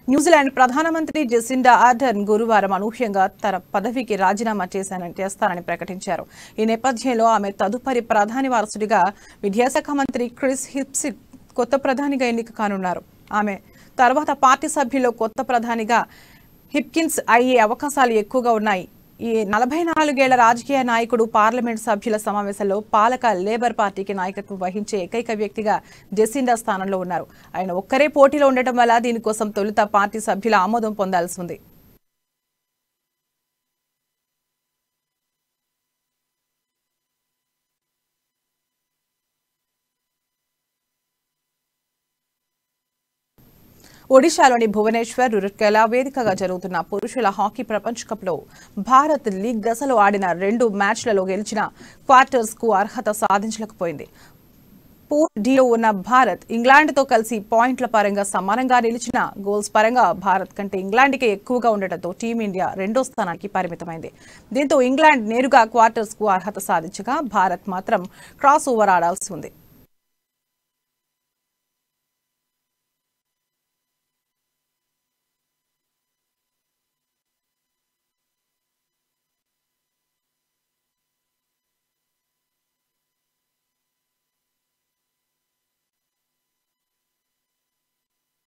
New Zealand ప్రధానమంత్రి Jacinda Ardern గురువారం అనూహ్యంగా తన పదవికి రాజీనామా చేస్తానని ప్రకటించారు. ఈ నేపథ్యంలో ఆమె తదుపరి ప్రధాని వారసుడిగా విద్యాశాఖ మంత్రి క్రిస్ హిప్సిక్ కొత్త ప్రధానిగా ఎన్నిక కానున్నారు. ఆమె తర్వాత పార్టీ సభ్యుల్లో కొత్త ప్రధానిగా హిప్కిన్స్ అయ్యే అవకాశాలు ఎక్కువగా ఉన్నాయి. ఈ 44 ఏళ్ల రాజకీయ నాయకుడు పార్లమెంట్ సభ్యుల సమావేశంలో పాలక లేబర్ పార్టీకి నాయకత్వం వహించే ఏకైక వ్యక్తిగా జెసిండా స్థానంలో ఉన్నారు. ఆయన ఒక్కరే పోటీలో ఉండటం వల్ల దీనికోసం తొలుత పార్టీ సభ్యుల ఆమోదం పొందాల్సి ఉంది. ఒడిశాలోని భువనేశ్వర్ రూర్కెలా వేదికగా జరుగుతున్న పురుషుల హాకీ ప్రపంచ కప్లో భారత్ లీగ్ దశలో ఆడిన 2 మ్యాచ్లలో గెలిచిన క్వార్టర్స్ కు అర్హత సాధించలేకపోయింది. పూల్ డిలో ఉన్న భారత్ ఇంగ్లాండ్తో కలిసి పాయింట్ల పరంగా సమానంగా నిలిచిన గోల్స్ పరంగా భారత్ కంటే ఇంగ్లాండ్కే ఎక్కువగా ఉండటంతో టీమిండియా 2వ స్థానానికి పరిమితమైంది. దీంతో ఇంగ్లాండ్ నేరుగా క్వార్టర్స్ కు అర్హత సాధించగా భారత్ మాత్రం క్రాస్ ఓవర్ ఆడాల్సి ఉంది.